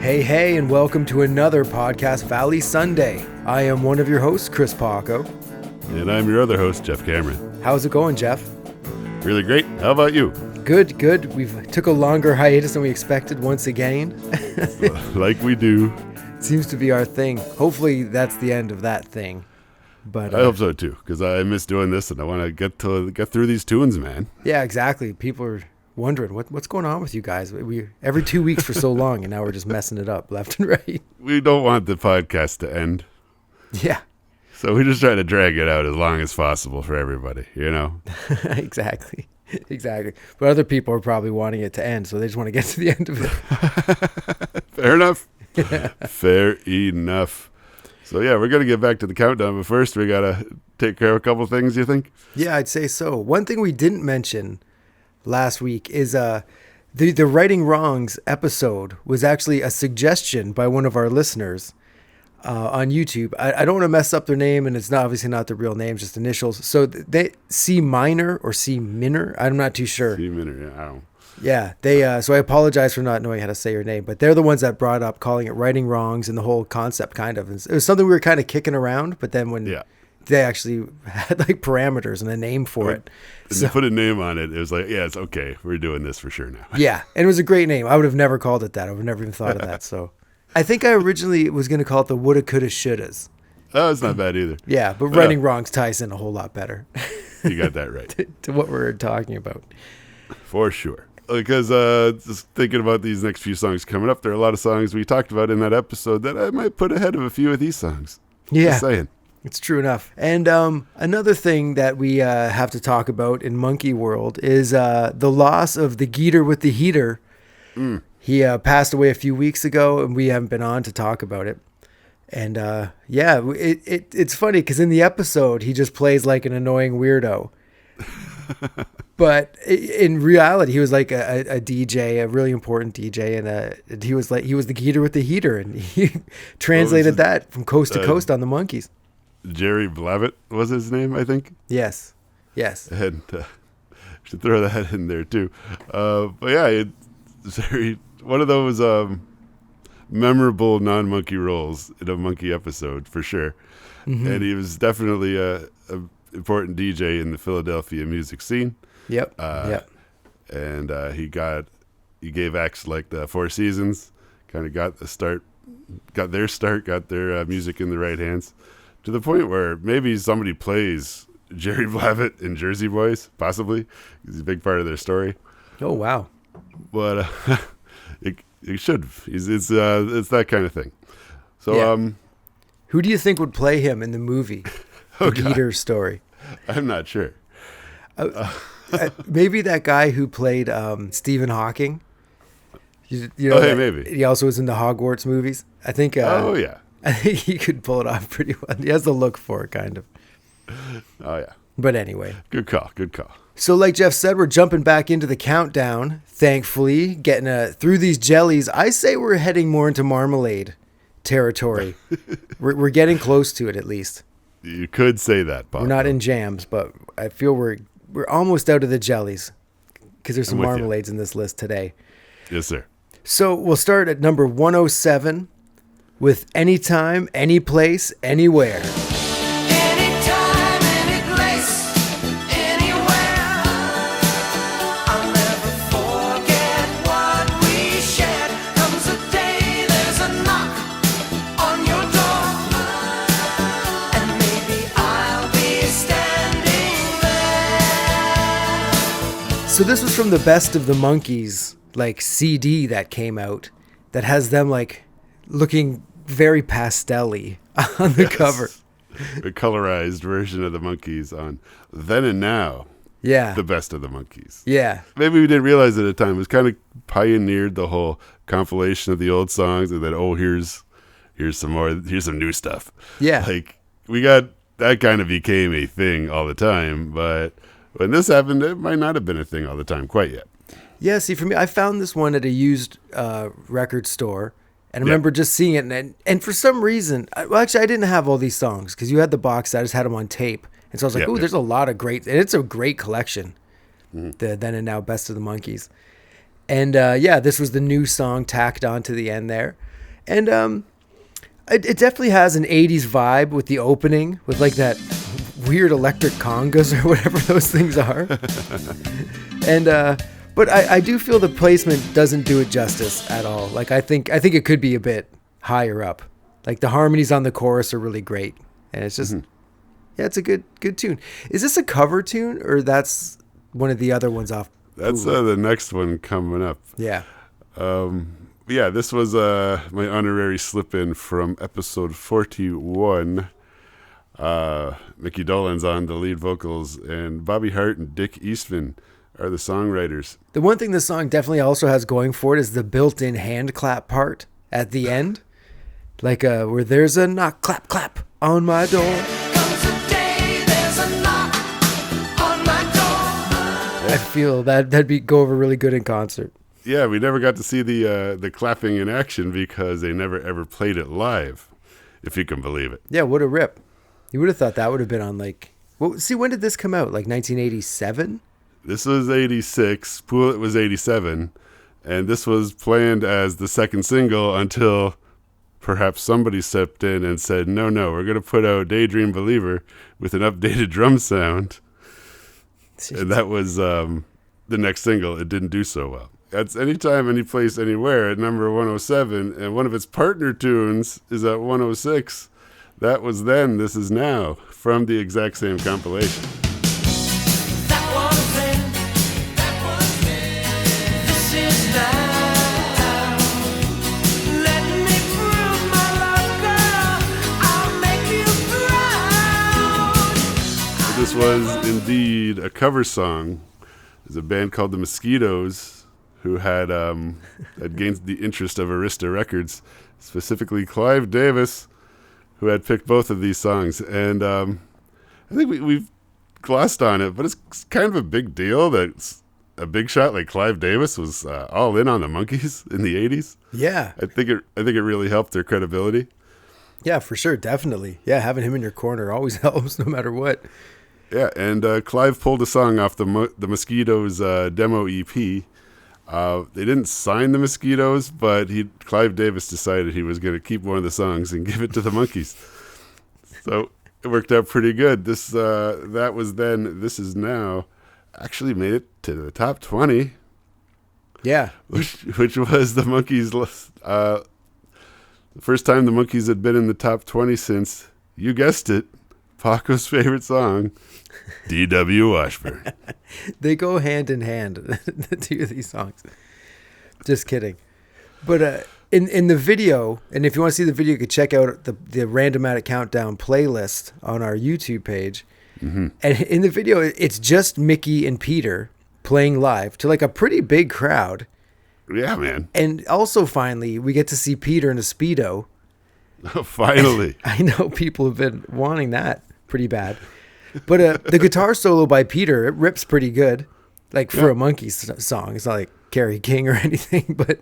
Hey, and welcome to another Podcast Valley Sunday. I am one of your hosts, Chris Paco. And I'm your other host, Jeff Cameron. How's it going, Jeff? Really great. How about you? Good. We've took a longer hiatus than we expected once again. Like we do. Seems to be our thing. Hopefully that's the end of that thing. But I hope so too, because I miss doing this and I want to get through these tunes, man. Yeah, exactly. People are wondering what's going on with you guys. We every 2 weeks for so long, and now we're just messing it up left and right. We don't want the podcast to end. Yeah. So we just try to drag it out as long as possible for everybody, you know? Exactly. But other people are probably wanting it to end, so they just want to get to the end of it. Fair enough. Fair enough. So yeah, we're going to get back to the countdown, but first we got to take care of a couple things, you think? Yeah, I'd say so. One thing we didn't mention last week is the Righting Wrongs episode was actually a suggestion by one of our listeners on YouTube. I don't want to mess up their name, and it's obviously not their real name, just initials. So they C minor or C minor, I'm not too sure. C minor, yeah, I don't know. Yeah, they. So I apologize for not knowing how to say your name, but they're the ones that brought up calling it Righting Wrongs and the whole concept, kind of. It was something we were kind of kicking around, but then when they actually had like parameters and a name for it, and they put a name on it, it was like, yeah, it's okay. We're doing this for sure now. Yeah, and it was a great name. I would have never called it that. I would have never even thought of that. So I think I originally was going to call it the Woulda, Coulda, Shouldas. Oh, it's not bad either. Yeah, but Righting Wrongs ties in a whole lot better. You got that right. to what we're talking about. For sure. Because just thinking about these next few songs coming up, there are a lot of songs we talked about in that episode that I might put ahead of a few of these songs. Yeah, just saying. It's true enough. And another thing that we have to talk about in Monkey World is the loss of the Geeter with the Heater. He passed away a few weeks ago, and we haven't been on to talk about it. And it's funny because in the episode, he just plays like an annoying weirdo. But in reality, he was like a DJ, a really important DJ, and he was the Geeter with the Heater, and he translated that from coast to coast on the Monkees. Jerry Blavat was his name, I think. Yes. And should throw that in there too. But yeah, it's one of those memorable non-monkey roles in a monkey episode for sure. Mm-hmm. And he was definitely a important DJ in the Philadelphia music scene. Yep. And he gave acts like the Four Seasons, kind of got their music in the right hands, to the point where maybe somebody plays Jerry Blavat in Jersey Boys, possibly. He's a big part of their story. Oh wow! But it should. It's that kind of thing. So who do you think would play him in the movie, the Geeter story? I'm not sure. Maybe that guy who played Stephen Hawking. You know, maybe. He also was in the Hogwarts movies. I think. I think he could pull it off pretty well. He has the look for it, kind of. Oh, yeah. But anyway. Good call. So like Jeff said, we're jumping back into the countdown, thankfully, getting through these jellies. I say we're heading more into marmalade territory. we're getting close to it, at least. You could say that, Bob. We're not in jams, but I feel we're almost out of the jellies because there's some marmalades in this list today. Yes, sir. So we'll start at number 107 with Anytime, Anyplace, Anywhere. Anytime, anyplace, anywhere. I'll never forget what we shared. Comes a day, there's a knock on your door, and maybe I'll be standing there. So this was from the Best of the Monkees, like CD that came out, that has them like looking very pastel-y on the cover. A colorized version of the Monkees on Then and Now. Yeah. The Best of the Monkees. Yeah. Maybe we didn't realize at the time. It was kind of pioneered the whole compilation of the old songs, and then, here's some new stuff. Yeah. Like, that kind of became a thing all the time, but when this happened, it might not have been a thing all the time quite yet. Yeah, see, for me, I found this one at a used record store, and I remember just seeing it, and for some reason, I didn't have all these songs, because you had the box, I just had them on tape, and so I was like, there's a lot of great, and it's a great collection, the Then and Now Best of the Monkees. And this was the new song tacked on to the end there. And it definitely has an 80s vibe with the opening, with like that weird electric congas or whatever those things are. And but I do feel the placement doesn't do it justice at all. Like I think it could be a bit higher up. Like the harmonies on the chorus are really great, and it's just yeah, it's a good tune. Is this a cover tune, or that's one of the other ones off? That's the next one coming up. Yeah. Yeah, this was my honorary slip in from episode 41. Mickey Dolenz on the lead vocals, and Bobby Hart and Dick Eastman are the songwriters. The one thing this song definitely also has going for it is the built-in hand clap part at the end. Like where there's a knock, clap, clap on my door. Comes a day, there's a knock on my door. I feel that'd go over really good in concert. Yeah, we never got to see the clapping in action because they never ever played it live, if you can believe it. Yeah, what a rip. You would have thought that would have been on like... Well, see, when did this come out? Like 1987? This was 86, Pool It was 87, and this was planned as the second single until perhaps somebody stepped in and said, no, we're going to put out Daydream Believer with an updated drum sound. And that was the next single. It didn't do so well. That's Anytime, Any Place, Anywhere at number 107, and one of its partner tunes is at 106. That was Then, This Is Now, from the exact same compilation. That was then, this is now. Let me prove my love, girl. I'll make you proud. This was indeed a cover song. There's a band called the Mosquitoes who had gained the interest of Arista Records, specifically Clive Davis, who had picked both of these songs. And I think we've glossed on it, but it's kind of a big deal that a big shot like Clive Davis was all in on the Monkees in the 80s. Yeah. I think it really helped their credibility. Yeah, for sure. Definitely. Yeah, having him in your corner always helps no matter what. Yeah, and Clive pulled a song off the Mosquitoes demo EP. They didn't sign the Mosquitoes, but Clive Davis decided he was going to keep one of the songs and give it to the Monkees. So it worked out pretty good. That was Then, This Is Now, actually made it to the top 20. Yeah. Which was the Monkees' the first time the Monkees had been in the top 20 since, you guessed it, Paco's favorite song, D.W. Washburn. They go hand in hand, the two of these songs. Just kidding. But in the video, and if you want to see the video, you could check out the Randomatic Countdown playlist on our YouTube page. Mm-hmm. And in the video, it's just Mickey and Peter playing live to like a pretty big crowd. Yeah, man. And also, finally, we get to see Peter in a Speedo. Finally. I know people have been wanting that pretty bad. But the guitar solo by Peter, it rips pretty good. Like for a Monkees song. It's not like Kerry King or anything. But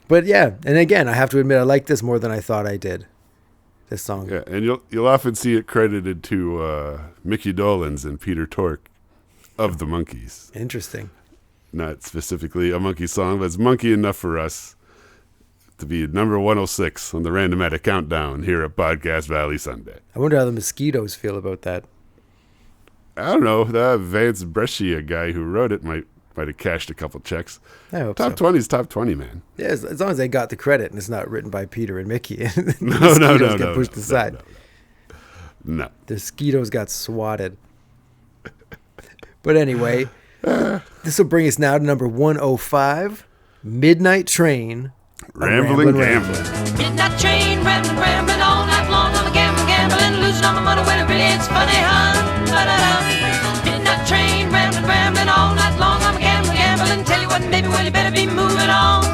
but yeah. And again, I have to admit, I like this more than I thought I did. This song. Yeah, and you'll often see it credited to Mickey Dolenz and Peter Tork of the Monkees. Interesting. Not specifically a Monkey song, but it's monkey enough for us to be number 106 on the Randomatic Countdown here at Podcast Valley Sunday. I wonder how the Mosquitoes feel about that. I don't know. That Vance Brescia guy who wrote it might have cashed a couple checks. I hope Top so. 20 is top 20, man. Yeah, as long as they got the credit and it's not written by Peter and Mickey. No. Get pushed aside. No. The Mosquitoes got swatted. But anyway, this will bring us now to number 105, Midnight Train. Rambling. Midnight train, rambling all night long. I'm gambling, losing all my money when it really it's funny, huh? Ba-da-dum. Midnight train, rambling all night long. I'm gambling, tell you what, baby, well, you better be moving on.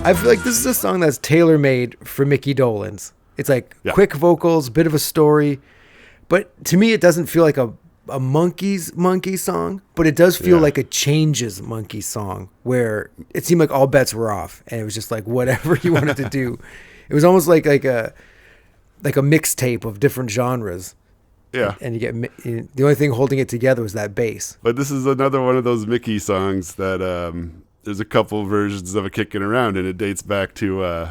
I feel like this is a song that's tailor-made for Mickey Dolenz. It's like quick vocals, bit of a story. But to me, it doesn't feel like a Monkees monkey song, but it does feel like a Changes monkey song where it seemed like all bets were off and it was just like whatever you wanted to do. It was almost like a mixtape of different genres. Yeah. And you get the only thing holding it together was that bass. But this is another one of those Mickey songs that there's a couple versions of it kicking around, and it dates back to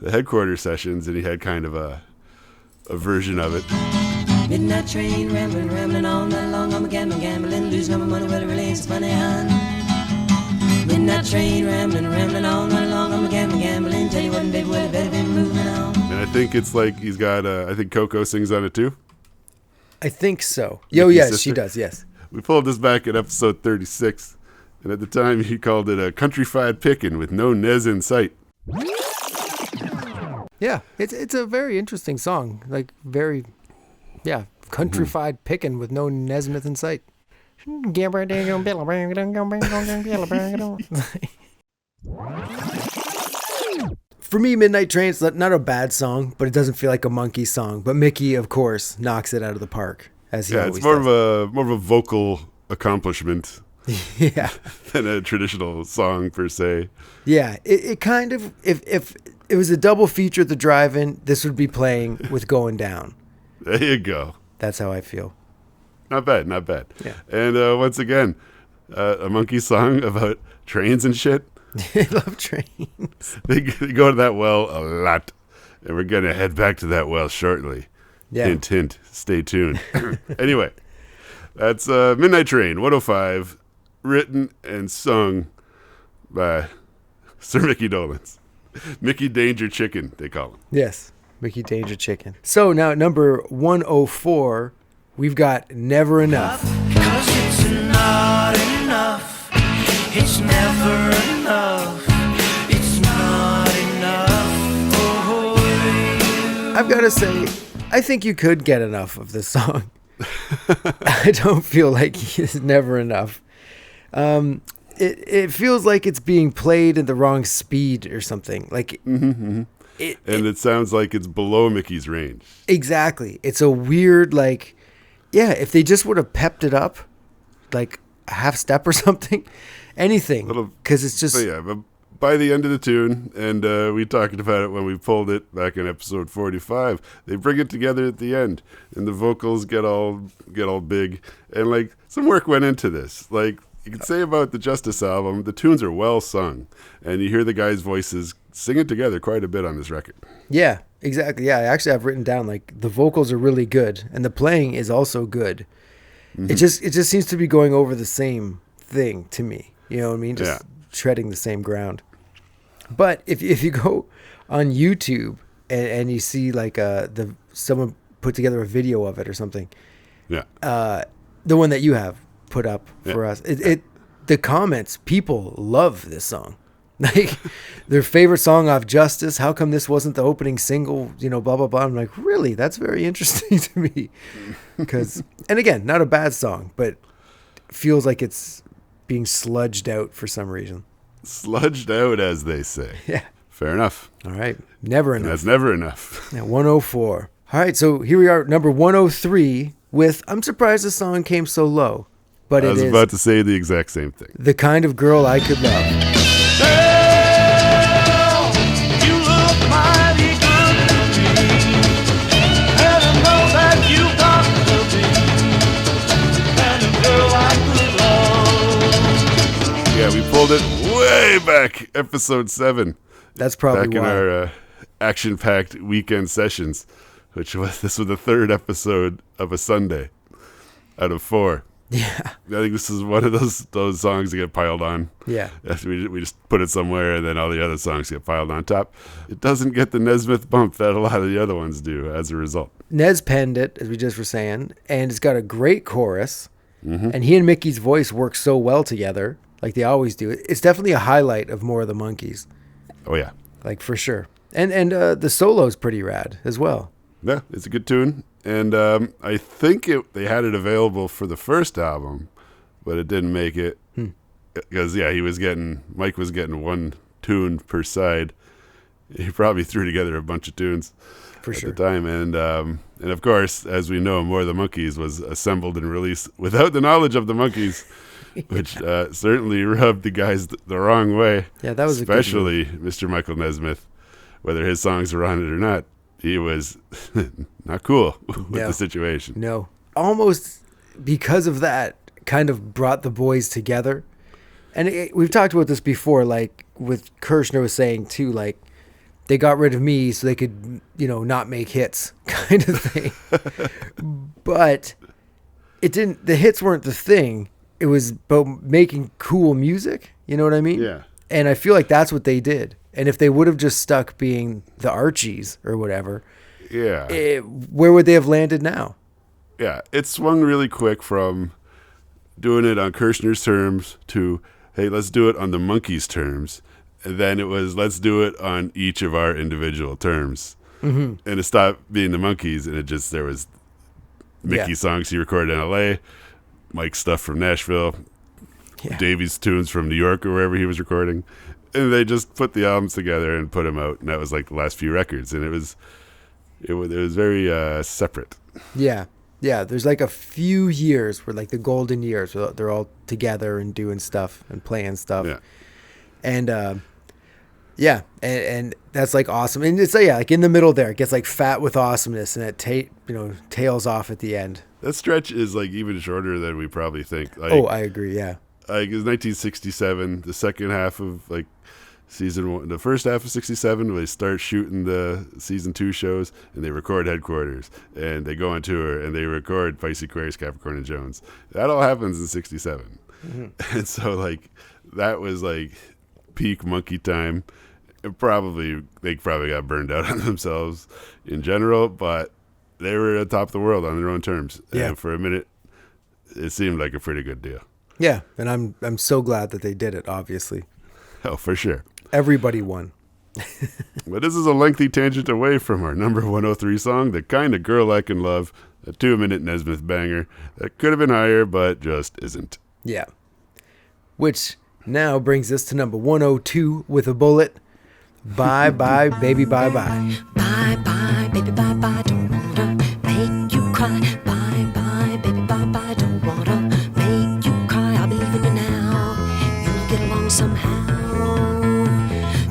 the headquarters sessions, and he had kind of a version of it. Midnight train, rambling all night long. I'm a gambling, losing all my money, well, it really ain't so funny, hon. Midnight train, rambling all night long. I'm a gambling, tell you what, baby, well, it better be moving on. And I think it's like he's got, I think Coco sings on it too. I think so. Yo, Mickey's yes, sister. she does, yes. We pulled this back at episode 36, and at the time he called it a country-fried pickin' with no Nez in sight. Yeah, it's a very interesting song. Like, very, yeah, countrified picking with no Nesmith in sight. For me, Midnight Train's not a bad song, but it doesn't feel like a Monkey song. But Mickey, of course, knocks it out of the park, as he always it's more does. of a vocal accomplishment Yeah, than a traditional song per se. yeah. It kind of, if it was a double feature at the drive-in, this would be playing with Going Down. There you go. That's how I feel. Not bad, not bad. Yeah. And once again, a Monkey song about trains and shit. I love trains. They go to that well a lot, and we're gonna head back to that well shortly. Yeah. Hint, hint. Stay tuned. Anyway, that's Midnight Train 105, written and sung by Sir Mickey Dolenz. Mickey Danger Chicken, they call him. Yes, Mickey Danger Chicken. So now at number 104, we've got Never Enough. Cause it's not enough. It's never enough. It's not enough. Oh, I've got to say, I think you could get enough of this song. I don't feel like it's never enough. It feels like it's being played at the wrong speed or something. Like, It sounds like it's below Mickey's range. exactly. It's a weird, like, yeah, if they just would have pepped it up, like a half step or something, anything. Because it's just, But yeah, but by the end of the tune, and we talked about it when we pulled it back in episode 45, they bring it together at the end, and the vocals get all big, and like some work went into this. Like you can say about the Justice album, the tunes are well sung, and you hear the guys' voices singing together quite a bit on this record. yeah, exactly. Yeah, I actually have written down, like, the vocals are really good, and the playing is also good. It just seems to be going over the same thing to me. You know what I mean? Just treading the same ground. But if you go on YouTube and you see like someone put together a video of it or something, Yeah. the one that you have put up for us, the comments, people love this song. Like, their favorite song off Justice. How come this wasn't the opening single? You know, blah blah blah. I'm like, really? That's very interesting to me. Because, and again, not a bad song, but feels like it's being sludged out for some reason. Sludged out, as they say. Yeah. Fair enough. All right. Never And enough. that's never enough. Yeah, 104. All right. So here we are, number 103 with, I'm surprised the song came so low, but I it was is about to say the exact same thing. The Kind of Girl I Could Love. girl, you look mighty good to me. And I know that you got to be the kind of girl I could love. Yeah, we pulled it way back, episode 7. That's probably Back in why. our action-packed weekend sessions, this was the third episode of a Sunday out of 4. Yeah. I think this is one of those songs that get piled on. Yeah. We just put it somewhere, and then all the other songs get piled on top. It doesn't get the Nesmith bump that a lot of the other ones do as a result. Nez penned it, as we just were saying, and it's got a great chorus. And he and Mickey's voice work so well together, like they always do. It's definitely a highlight of More of the Monkeys, Oh, yeah. like for sure. And the solo's pretty rad as well. Yeah, it's a good tune. And I think they had it available for the first album, but it didn't make it. Because, Mike was getting one tune per side. He probably threw together a bunch of tunes For at sure. the time. And of course, as we know, More of the Monkeys was assembled and released without the knowledge of the Monkeys, which certainly rubbed the guys the wrong way. Yeah, that was a good move. especially Mr. Michael Nesmith, whether his songs were on it or not. He was not cool with No. the situation. No. Almost because of that, kind of brought the boys together. And we've talked about this before, like with Kirshner was saying too, like they got rid of me so they could, not make hits kind of thing. But it didn't, the hits weren't the thing. It was about making cool music. You know what I mean? Yeah. And I feel like that's what they did. And if they would have just stuck being the Archies or whatever, where would they have landed now? Yeah. It swung really quick from doing it on Kirshner's terms to, hey, let's do it on the Monkees' terms. And then it was, let's do it on each of our individual terms. And it stopped being the Monkees, and there was Mickey's songs he recorded in L.A., Mike's stuff from Nashville, Davey's tunes from New York or wherever he was recording. And they just put the albums together and put them out. And that was like the last few records. And it was very separate. Yeah. Yeah. There's like a few years where like the golden years where they're all together and doing stuff and playing stuff. Yeah. And, and that's like awesome. And it's like in the middle there, it gets like fat with awesomeness and it tails off at the end. That stretch is like even shorter than we probably think. Like, I agree. Yeah. Like it was 1967, the second half of like season 1, the first half of 67, they start shooting the season 2 shows and they record Headquarters and they go on tour and they record Feisty Aquarius, Capricorn and Jones. That all happens in 67. And so like that was like peak Monkey time. They probably got burned out on themselves in general, but they were at the top of the world on their own terms. Yeah. And for a minute, it seemed like a pretty good deal. Yeah. And I'm so glad that they did it, obviously. Oh, for sure. Everybody won. But this is a lengthy tangent away from our number 103 song, The Kind of Girl I Can Love, a 2-minute Nesmith banger that could have been higher, but just isn't. Yeah. Which now brings us to number 102 with a bullet. Bye, bye, baby, bye, bye. Bye bye, baby, bye bye, don't wanna make you cry. Bye bye, baby, bye bye, don't wanna make you cry. I'll be leaving you now. You'll get along somehow.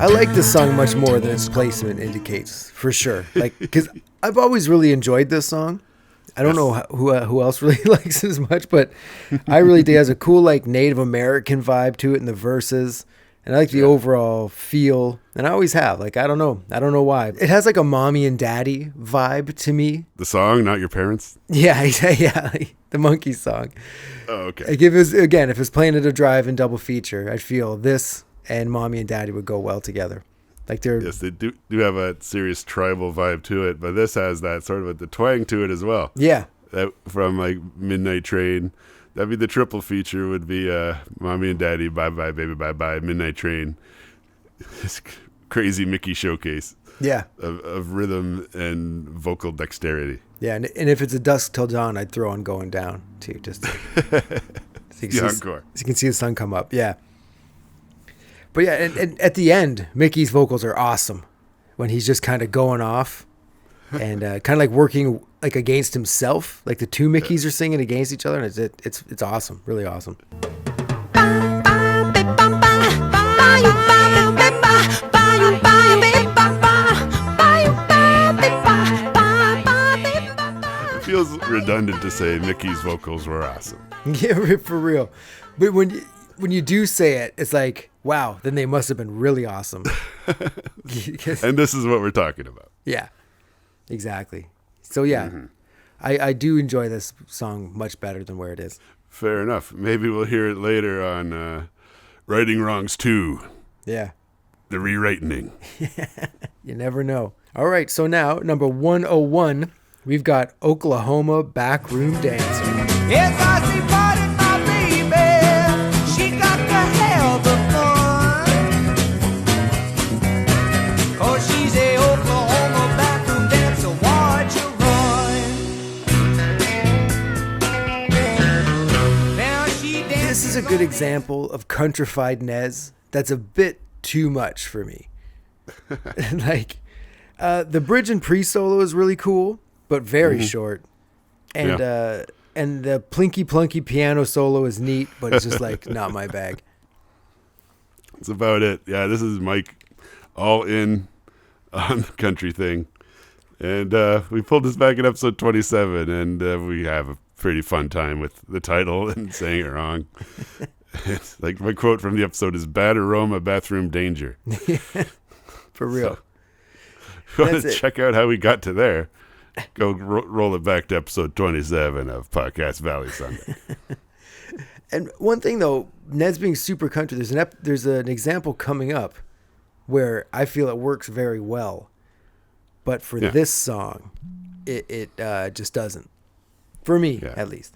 I like this song much more than its placement indicates, for sure. Like, because I've always really enjoyed this song. I don't know who else really likes it as much, but I really think it has a cool like Native American vibe to it in the verses. And I like the overall feel, and I always have. Like, I don't know why. It has like a mommy and daddy vibe to me. The song, not your parents? Yeah, like the Monkees song. Oh, okay. Like if it was playing at a drive-in double feature, I'd feel this and mommy and daddy would go well together. Like they're Yes, they do have a serious tribal vibe to it, but this has that sort of the twang to it as well. Yeah. That from like Midnight Train. That'd be the triple feature would be Mommy and Daddy, Bye Bye Baby Bye Bye, Midnight Train. This crazy Mickey showcase. Yeah. Of rhythm and vocal dexterity. Yeah, and if it's a Dusk Till Dawn, I'd throw on Going Down too, just to, so Encore. So you can see the sun come up. Yeah. But yeah, and at the end, Mickey's vocals are awesome when he's just kind of going off and kind of like working like against himself. Like the two Mickeys are singing against each other, and it's awesome, really awesome. It feels redundant to say Mickey's vocals were awesome. Yeah, for real. But when you do say it, it's like, wow, then they must have been really awesome. And this is what we're talking about. Yeah, exactly. So yeah, I do enjoy this song much better than where it is. Fair enough. Maybe we'll hear it later on Righting Wrongs 2. Yeah. The Rewriting. You never know. All right, so now, number 101, we've got Oklahoma Backroom Dancer. Yes, I see part in my baby. She got to have the fun. Oh, she's a Oklahoma backroom dancer. Watch her run. Now she This is a good example of countrified Nez that's a bit too much for me. Like, the bridge and pre-solo is really cool, but very short. And and the plinky plunky piano solo is neat, but it's just like not my bag. That's about it. Yeah, this is Mike all in on the country thing. And we pulled this back in episode 27, and we have a pretty fun time with the title and saying it wrong. It's like my quote from the episode is "Bad aroma, bathroom danger." For real. So, If you want That's to it. check out how we got to there, go roll it back to episode 27 of Podcast Valley Sunday. And one thing though, Ned's being super country. There's an example coming up where I feel it works very well, but for Yeah. this song, it just doesn't. For me, Yeah. at least.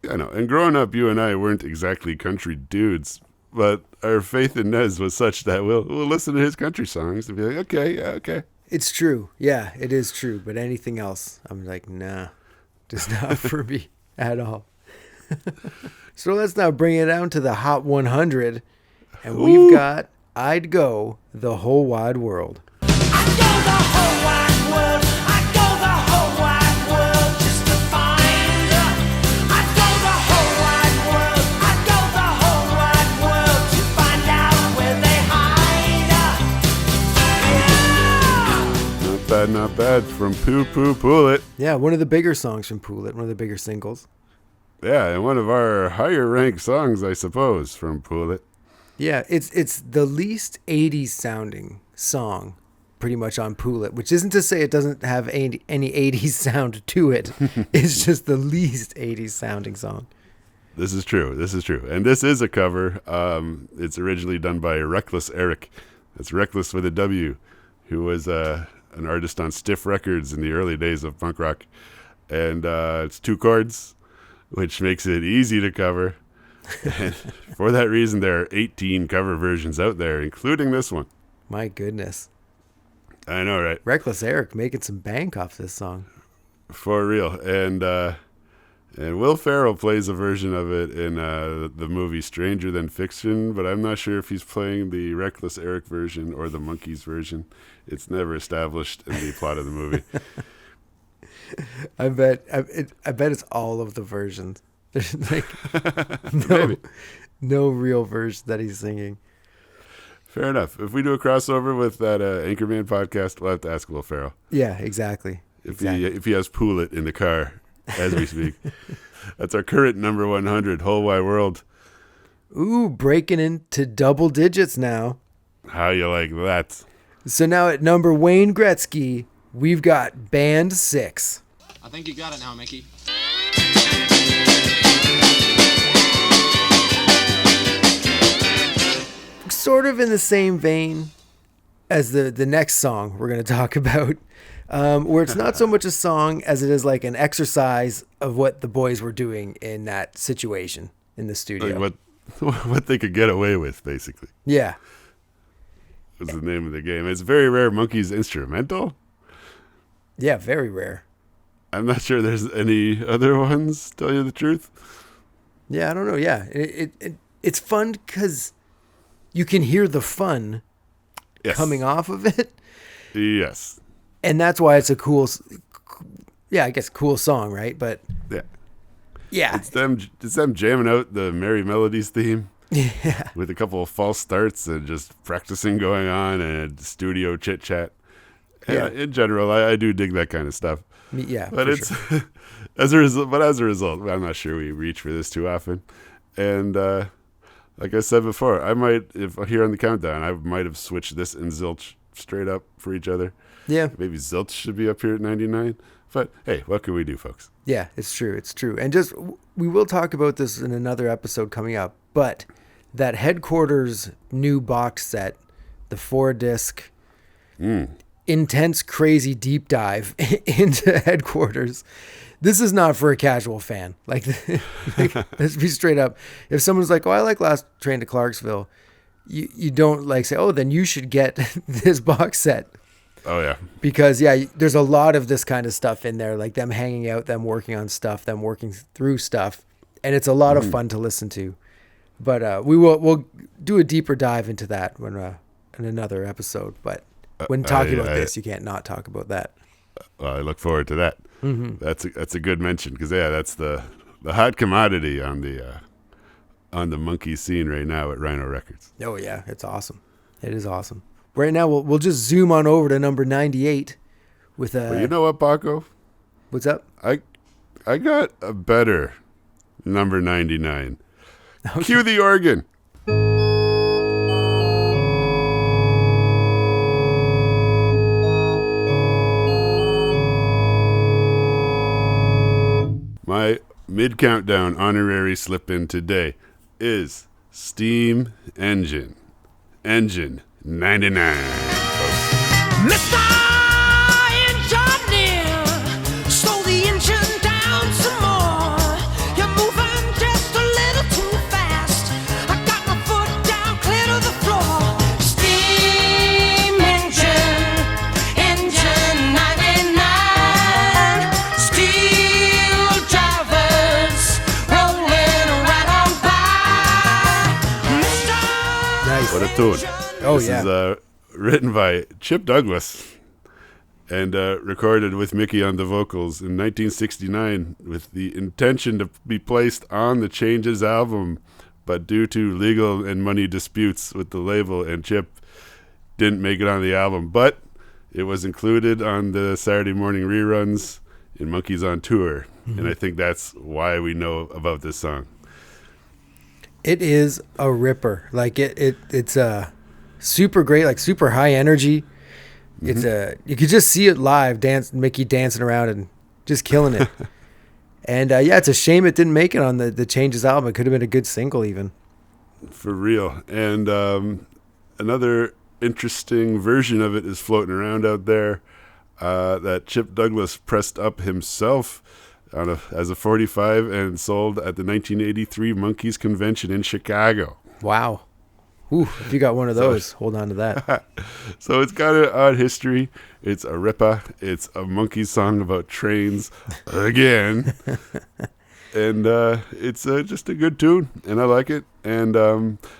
I know. And growing up, you and I weren't exactly country dudes, but our faith in Nez was such that we'll listen to his country songs and be like, okay, yeah, okay. It's true. Yeah, it is true. But anything else, I'm like, nah, just not for me at all. So let's now bring it down to the Hot 100. And we've got I'd Go the Whole Wide World. I go the whole wide world. I go the whole wide world just to find her. I go the whole wide world. I go the whole wide world to find out where they hide her. Yeah! Not bad from Poo Poo Poolet. Yeah, one of the bigger songs from Poolet, one of the bigger singles. Yeah, and one of our higher ranked songs, I suppose, from Poolet. Yeah, it's the least 80s sounding song pretty much on Poolet, which isn't to say it doesn't have any 80s sound to it. It's just the least 80s sounding song. This is true. And this is a cover. It's originally done by Reckless Eric. That's Reckless with a W, who was an artist on Stiff Records in the early days of punk rock. And it's 2 chords, which makes it easy to cover. And for that reason, there are 18 cover versions out there, including this one. My goodness. I know, right? Reckless Eric making some bank off this song. For real. And Will Ferrell plays a version of it in the movie Stranger Than Fiction, but I'm not sure if he's playing the Reckless Eric version or the Monkees version. It's never established in the plot of the movie. I bet it's all of the versions. There's like Maybe. no real version that he's singing. Fair enough. If we do a crossover with that Anchorman podcast, we'll have to ask Will Ferrell Yeah, exactly. if he has Poolet in the car as we speak. That's our current number 100, Whole Wide World. Ooh, breaking into double digits now. How you like that? So now at number Wayne Gretzky, we've got Band 6. I think you got it now, Mickey. Sort of in the same vein as the next song we're going to talk about, where it's not so much a song as it is like an exercise of what the boys were doing in that situation in the studio. Like what they could get away with, basically, Yeah. was the name of the game. It's very rare Monkees instrumental. Yeah, very rare. I'm not sure there's any other ones, tell you the truth. Yeah, I don't know. Yeah, it's fun because you can hear the fun Yes. coming off of it, Yes. and that's why it's a cool, yeah, I guess cool song, right? But Yeah. yeah, It's them jamming out the Merry Melodies theme yeah, with a couple of false starts and just practicing going on and studio chit chat. Yeah. In general, I do dig that kind of stuff. yeah. But for it's sure. as a result, I'm not sure we reach for this too often. And like I said before, I might, if here on the countdown, I might have switched this and Zilch straight up for each other. Yeah, Maybe Zilch should be up here at 99. But hey, what can we do, folks? yeah. It's true. It's true. And just we will talk about this in another episode coming up. But that Headquarters new box set, the 4-disc, intense, crazy deep dive into Headquarters. This is not for a casual fan. Like let's be straight up. If someone's like, "Oh, I like Last Train to Clarksville," you don't like say, "Oh, then you should get this box set." Oh, yeah. Because yeah, there's a lot of this kind of stuff in there, like them hanging out, them working on stuff, them working through stuff, and it's a lot of fun to listen to. But we'll do a deeper dive into that when in another episode. But when talking about this, you can't not talk about that. Well, I look forward to that. Mm-hmm. That's a good mention because that's the hot commodity on the monkey scene right now at Rhino Records. Oh yeah, it's awesome. It is awesome. Right now, we'll just zoom on over to number 98 with But you know what, Paco? what's up? I got a better number 99. Cue the organ. Mid-countdown honorary slip-in today is Steam Engine. Engine 99. Folks. Mr. Engineer, slow the engine down some more. You're moving just a little too fast. I got my foot down clear to the floor. Steam engine, engine 99. Steel drivers rolling right on by. Mr. Nice. What a tune. Oh, This yeah. is written by Chip Douglas and recorded with Mickey on the vocals in 1969 with the intention to be placed on the Changes album, but due to legal and money disputes with the label and Chip didn't make it on the album, but it was included on the Saturday morning reruns in Monkeys on Tour, and I think that's why we know about this song. It is a ripper. Like it's super great, like super high energy. It's you could just see it live, Mickey dancing around and just killing it. And yeah, it's a shame it didn't make it on the Changes album. It could have been a good single even. For real. And another interesting version of it is floating around out there that Chip Douglas pressed up himself as a 45 and sold at the 1983 Monkees Convention in Chicago. Wow. Ooh, if you got one of those, hold on to that. So it's got an odd history. It's a ripper. It's a Monkees song about trains again. And it's just a good tune, and I like it. And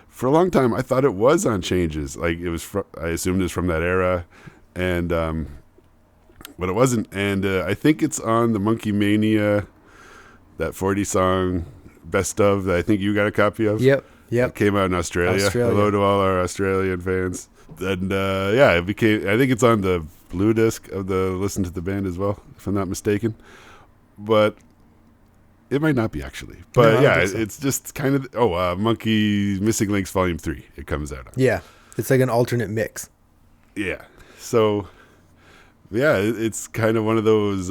for a long time, I thought it was on Changes. Like it was, I assumed it was from that era, and but it wasn't. And I think it's on the Monkey Mania, that 40 song best of that I think you got a copy of. Yep. It came out in Australia. Hello to all our Australian fans. And yeah, it became. I think it's on the blue disc of the Listen to the Band as well, if I'm not mistaken. But it might not be actually. But No, I yeah, don't think so. it's just kind of Monkey Missing Links Volume 3. It comes out on. Yeah, it's like an alternate mix. Yeah. So yeah, it's kind of one of those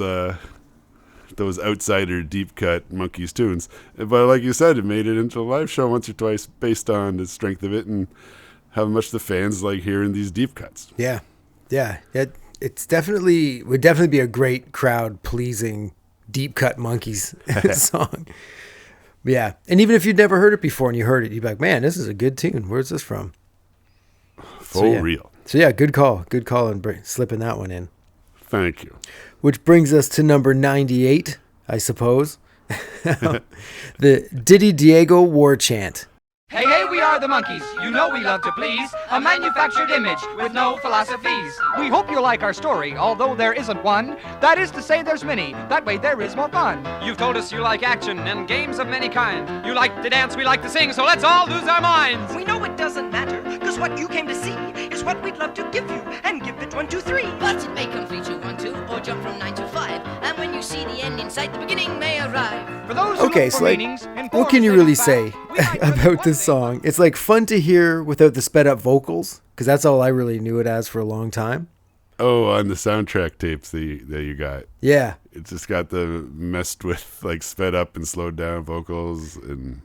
outsider deep cut Monkees tunes. But like you said, it made it into a live show once or twice based on the strength of it and how much the fans like hearing these deep cuts. Yeah. It's definitely would definitely be a great crowd pleasing deep cut Monkees song. Yeah, and even if you'd never heard it before and you heard it, you'd be like, "Man, this is a good tune. Where's this from?" For real. So yeah, good call and slipping that one in. Thank you. Which brings us to number 98, I suppose. The Diddy Diego War Chant. Hey, hey, we are the monkeys. You know we love to please. A manufactured image with no philosophies. We hope you like our story, although there isn't one. That is to say there's many. That way there is more fun. You've told us you like action and games of many kind. You like to dance, we like to sing, so let's all lose our minds. We know it doesn't matter, cause what you came to see is what we'd love to give you, and give it 1, 2, 3. But it may come 3, 2, 1, 2, or jump from 9 to 5. And when you see the end in sight, the beginning may arrive. For those who Okay, look for so like, meanings in what forms can you that really in fact, say we might about have this one song? It's like fun to hear without the sped up vocals, because that's all I really knew it as for a long time. Oh, on the soundtrack tapes that you got. Yeah. It's just got the messed with like sped up and slowed down vocals and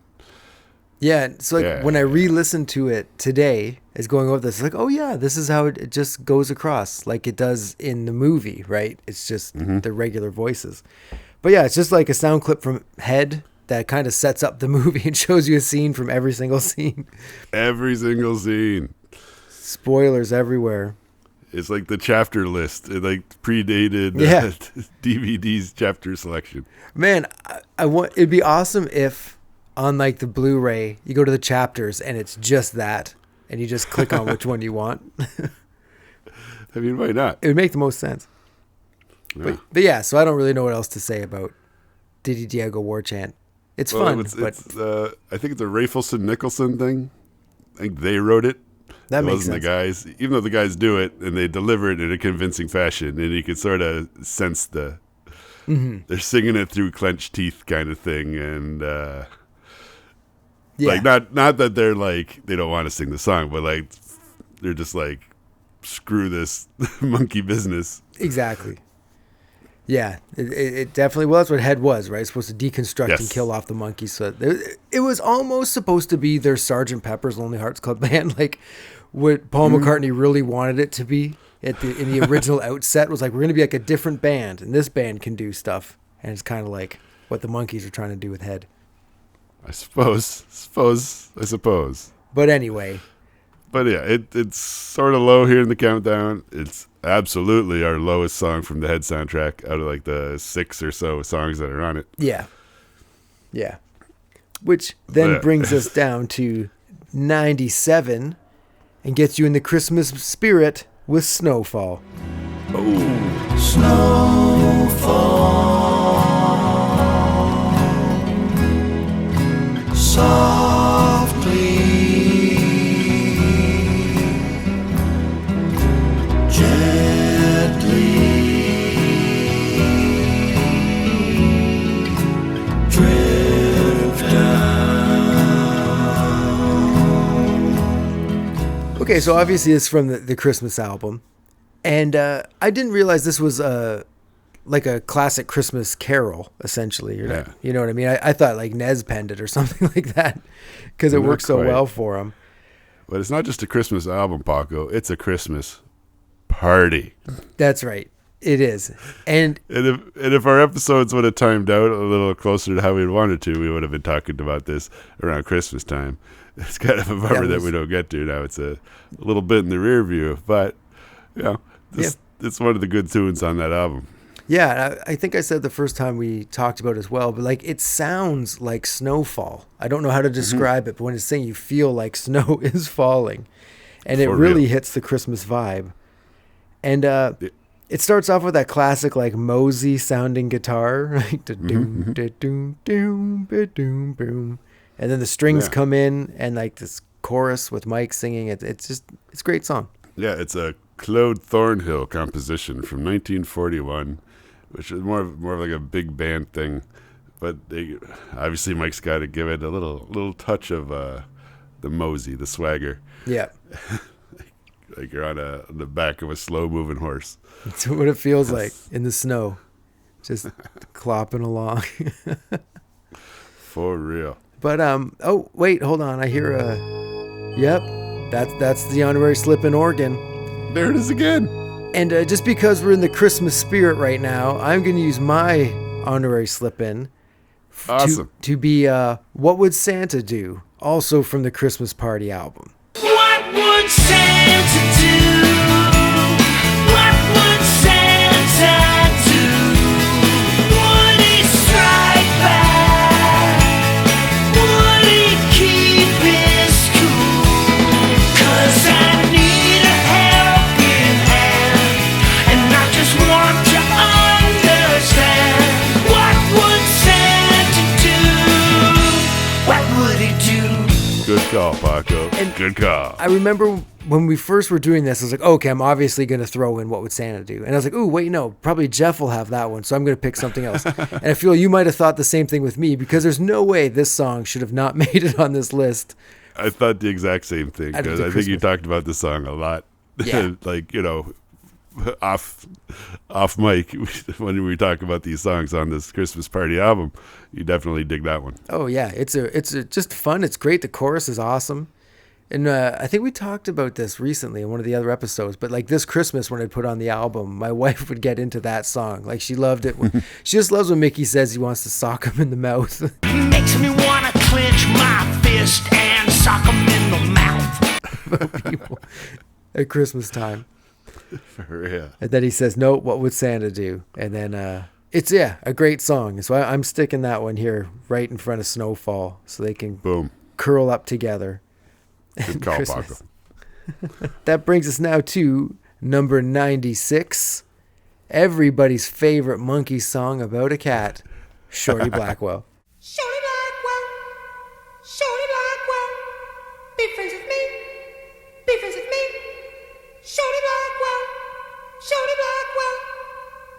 Yeah, so like Yeah, when I yeah. re-listened to it today, is going over this, it's like, oh yeah, this is how it just goes across, like it does in the movie, right? It's just the regular voices. But yeah, it's just like a sound clip from Head that kind of sets up the movie and shows you a scene from every single scene. every single scene. Spoilers everywhere. It's like the chapter list. It like predated Yeah. DVD's chapter selection. Man, I want it'd be awesome if on like the Blu-ray you go to the chapters and it's just that, and you just click on which one you want. I mean, why not? It would make the most sense. Yeah. But yeah, so I don't really know what else to say about Diddy Diego War Chant. It's fun, It's, but I think it's a Rafelson Nicholson thing. I think they wrote it. that It makes wasn't sense. the guys, even though the guys do it and they deliver it in a convincing fashion, and you could sort of sense they're singing it through clenched teeth kind of thing, and Yeah, like not that they're like they don't want to sing the song, but like they're just like screw this monkey business. exactly. Yeah, it definitely, well, that's what Head was, right? It's supposed to deconstruct Yes. and kill off the monkeys. So it was almost supposed to be their Sgt. Pepper's Lonely Hearts Club Band, like what Paul McCartney really wanted it to be in the original outset. Was like, we're going to be like a different band, and this band can do stuff. And it's kind of like what the monkeys are trying to do with Head. I suppose. But anyway. But yeah, it's sort of low here in the countdown. It's absolutely our lowest song from the Head soundtrack out of like the 6 or so songs that are on it. Yeah. Yeah. Which then brings us down to 97 and gets you in the Christmas spirit with Snowfall. Okay, so obviously it's from the Christmas album. And I didn't realize this was like a classic Christmas carol, essentially. Yeah. You know what I mean? I thought like Nez penned it or something like that because it Not worked so quite. well for him. But it's not just a Christmas album, Paco. It's a Christmas party. That's right. It is. And if our episodes would have timed out a little closer to how we wanted to, we would have been talking about this around Christmas time. It's kind of a bummer that we don't get to now. It's a little bit in the rear view, but you know, it's one of the good tunes on that album. yeah, I think I said the first time we talked about it as well, but like it sounds like snowfall. I don't know how to describe it, but when it's saying you feel like snow is falling, and it For really real. hits the Christmas vibe. And it starts off with that classic like Mosey sounding guitar, like da-doom, da-doom, doom, ba-doom, boom. And then the strings come in and like this chorus with Mike singing. It's a great song. Yeah, it's a Claude Thornhill composition from 1941, which is more of like a big band thing. But obviously Mike's got to give it a little touch of the Mosey, the swagger. Yeah. Like you're on the back of a slow moving horse. That's what it feels like in the snow. Just clopping along. For real. But oh wait, hold on. I hear yep, that's the Honorary Slip In organ. There it is again. And just because we're in the Christmas spirit right now, I'm going to use my Honorary Slip In Awesome. to be What Would Santa Do? Also from the Christmas Party album. What would Santa do? What would Santa do? Would he strike back? Would he keep his cool? 'Cause I need a helping hand, and I just want to understand. What would Santa do? What would he do? Good call, Paco. Good call. I remember when we first were doing this, I was like, okay, I'm obviously going to throw in What Would Santa Do? And I was like, ooh, wait, no, probably Jeff will have that one, so I'm going to pick something else. And I feel you might have thought the same thing with me, because there's no way this song should have not made it on this list. I thought the exact same thing, Out of because the I think you Christmas- talked about the song a lot. Yeah. Like, you know, off mic, when we talk about these songs on this Christmas Party album, you definitely dig that one. Oh, yeah, it's just fun. It's great. The chorus is awesome. And I think we talked about this recently in one of the other episodes, but like this Christmas when I put on the album, my wife would get into that song. Like she loved it. She just loves when Mickey says he wants to sock him in the mouth. Makes me wanna clench my fist and sock 'em in the mouth. People at Christmas time. For real. And then he says, no, what would Santa do? And then it's, a great song. So I'm sticking that one here right in front of Snowfall so they can Boom. curl up together. Good call, Christmas. Paco. That brings us now to number 96. Everybody's favorite monkey song about a cat, Shorty Blackwell. Shorty Blackwell, Shorty Blackwell, be friends with me, be friends with me. Shorty Blackwell, Shorty Blackwell,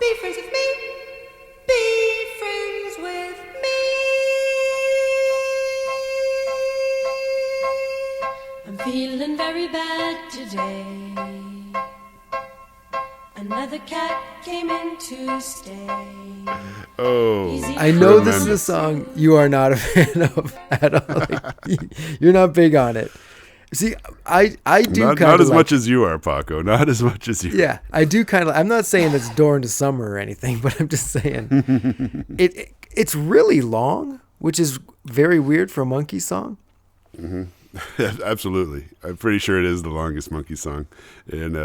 be friends with me, be friends with me. I'm feeling very bad today. I Another cat came in to stay. Oh, I know this is a tremendous. song you are not a fan of at all. Like, you're not big on it. See, I do Not, kind not of as like, much as you are, Paco. Not as much as you. yeah, I do kind of. I'm not saying it's Door into Summer or anything, but I'm just saying it's really long, which is very weird for a Monkey song. Absolutely. I'm pretty sure it is the longest Monkey song. And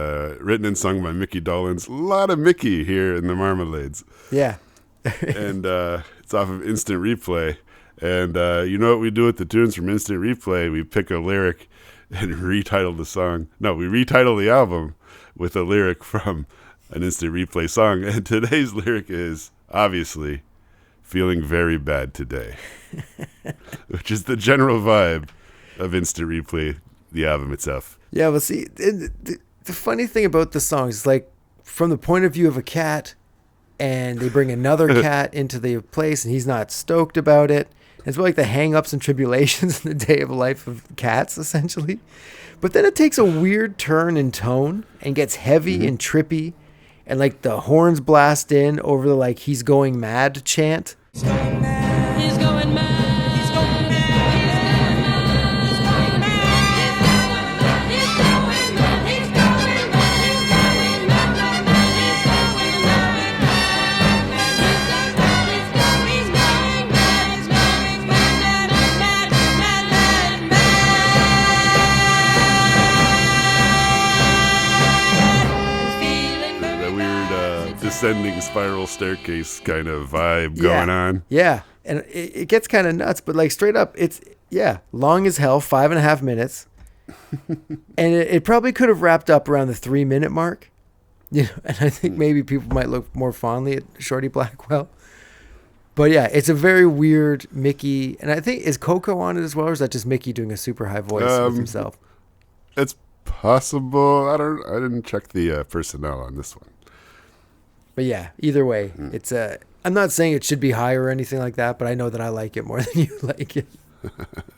written and sung by Mickey Dolenz. A lot of Mickey here in the Marmalades. Yeah, And it's off of Instant Replay. And you know what we do with the tunes from Instant Replay? We pick a lyric and retitle the song. No, we retitle the album with a lyric from an Instant Replay song. And today's lyric is, obviously, Feeling Very Bad Today. Which is the general vibe of Instant Replay, the album itself. yeah. Well, see, the funny thing about the song is like from the point of view of a cat, and they bring another cat into the place, and he's not stoked about it. It's like the hang-ups and tribulations in the day of life of cats, essentially. But then it takes a weird turn in tone and gets heavy and trippy, and like the horns blast in over the like he's going mad chant. He's going mad. He's going mad. He's going mad. He's going mad. He's going mad. He's going mad. He's going mad. He's going mad. He's going mad. He's going mad. That weird descending spiral staircase kind of vibe going on. Yeah, and it gets kind of nuts, but like straight up, it's long as hell, 5.5 minutes, and it probably could have wrapped up around the 3-minute mark, you know. And I think maybe people might look more fondly at Shorty Blackwell. But yeah, it's a very weird Mickey, and I think is Coco on it as well, or is that just Mickey doing a super high voice with himself? It's possible. I didn't check the personnel on this one. But yeah, either way, it's I'm not saying it should be higher or anything like that, but I know that I like it more than you like it.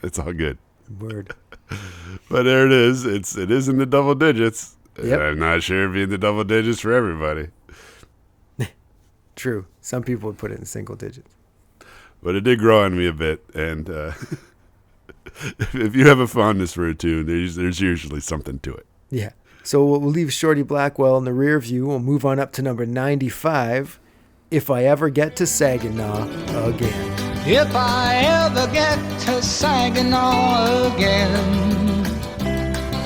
It's all good. Word. But there it is. It is in the double digits. Yep. I'm not sure it'd be in the double digits for everybody. True. Some people would put it in single digits. But it did grow on me a bit, and if you have a fondness for a tune, there's usually something to it. Yeah. So we'll leave Shorty Blackwell in the rear view. We'll move on up to number 95, If I Ever Get to Saginaw Again. If I ever get to Saginaw again,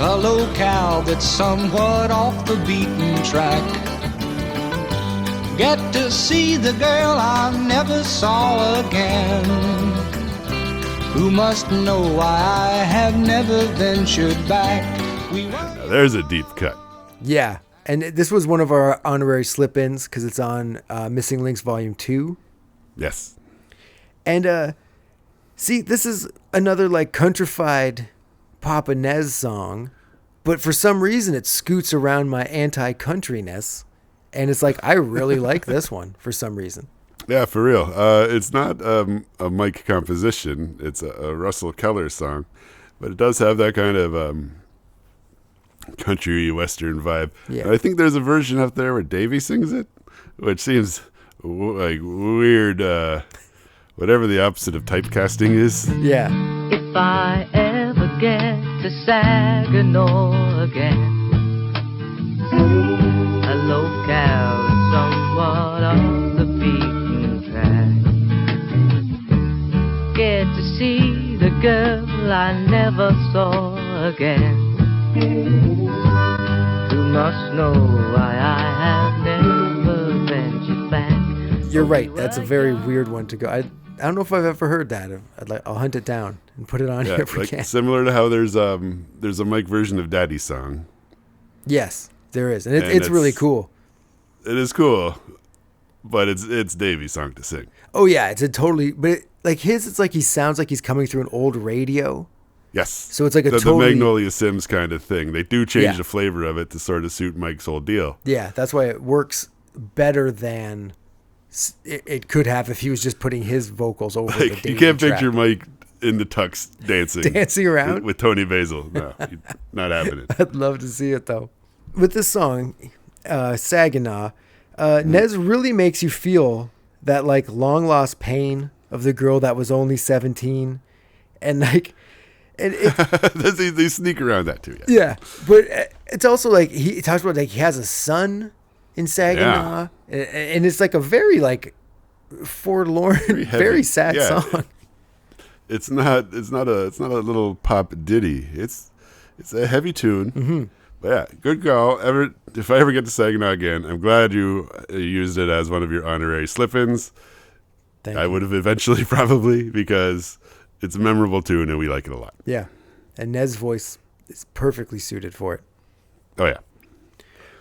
a locale that's somewhat off the beaten track, get to see the girl I never saw again, who must know why I have never ventured back. Now, there's a deep cut. Yeah. And this was one of our honorary slip-ins because it's on Missing Links Volume 2. Yes. And see, this is another like countrified Papa Nez song, but for some reason it scoots around my anti-countryness, and it's like I really like this one for some reason. Yeah, for real. It's not a Mike composition. It's a Russell Keller song, but it does have that kind of country western vibe. Yeah. And I think there's a version out there where Davey sings it, which seems like weird. Whatever the opposite of typecasting is. Yeah. If I ever get to Saginaw again, a locale that's somewhat off the beaten track, get to see the girl I never saw again, who must know why I have never ventured back. You're right. That's a very weird one to go. I don't know if I've ever heard that. I'll hunt it down and put it on here if we like can. similar to how there's a Mike version of Daddy's song. Yes, there is, and it's really cool. It is cool, but it's Davey's song to sing. Oh yeah, it's a totally. But like his, it's like he sounds like he's coming through an old radio. Yes. So it's like a the totally Magnolia Sims kind of thing. They do change Yeah. the flavor of it to sort of suit Mike's whole deal. Yeah, that's why it works better than it could have if he was just putting his vocals over the Like, Davey you can't track. picture Mike in the tux dancing around with Tony Basil. No, not happening. I'd love to see it though. With this song, Saginaw, Nez really makes you feel that like long lost pain of the girl that was only 17, and like, and they sneak around that too. Yeah, but it's also like he talks about like he has a son in Saginaw, and it's like a very like forlorn, very sad song. It's not a little pop ditty. It's a heavy tune. Mm-hmm. But yeah, good call. If I ever get to Saginaw again, I'm glad you used it as one of your honorary slip-ins. I would have eventually probably, because it's a memorable tune and we like it a lot. Yeah, and Nez's voice is perfectly suited for it. Oh yeah.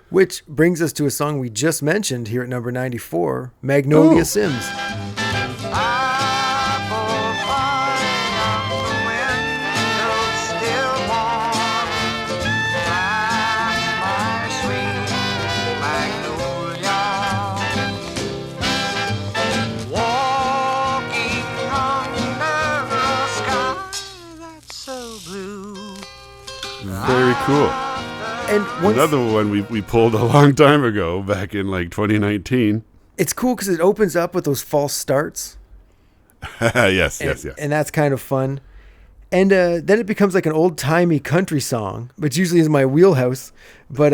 Which brings us to a song we just mentioned here at number 94, Magnolia Sims. Very cool. And another one we pulled a long time ago, back in like 2019. It's cool because it opens up with those false starts. yes. And that's kind of fun. And then it becomes like an old-timey country song, which usually is my wheelhouse. But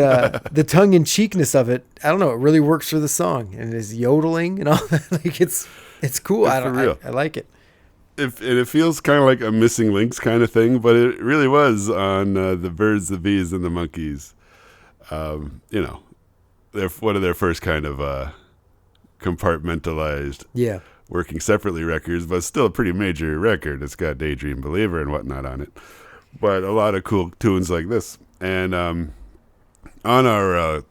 the tongue-in-cheekness of it, I don't know, it really works for the song. And it's yodeling and all that. Like it's cool. I like it. It feels kind of like a Missing Links kind of thing, but it really was on the Birds, the Bees, and the Monkeys. They're one of their first kind of compartmentalized, working separately records, but still a pretty major record. It's got Daydream Believer and whatnot on it, but a lot of cool tunes like this. And on our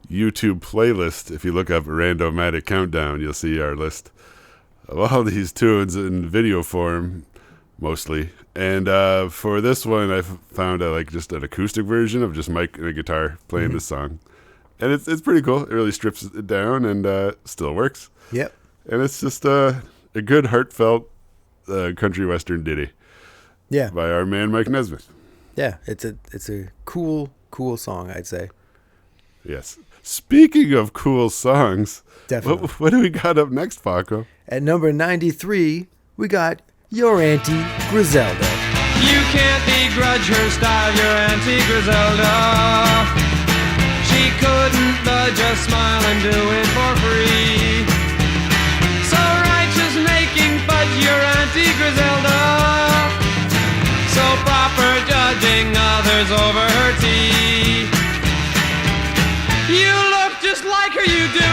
YouTube playlist, if you look up Randomatic Countdown, you'll see our list of all these tunes in video form, mostly. And for this one, I found just an acoustic version of just Mike and a guitar playing this song. And it's pretty cool. It really strips it down and still works. Yep. And it's just a good, heartfelt country western ditty. Yeah. By our man Mike Nesmith. Yeah, it's a cool song, I'd say. Yes. Speaking of cool songs, definitely. What do we got up next, Paco? At number 93, we got Your Auntie Griselda. You can't begrudge her style, your Auntie Griselda. She couldn't but just smile and do it for free. So righteous making fudge, your Auntie Griselda. So proper judging others over her tea. You look just like her, you do.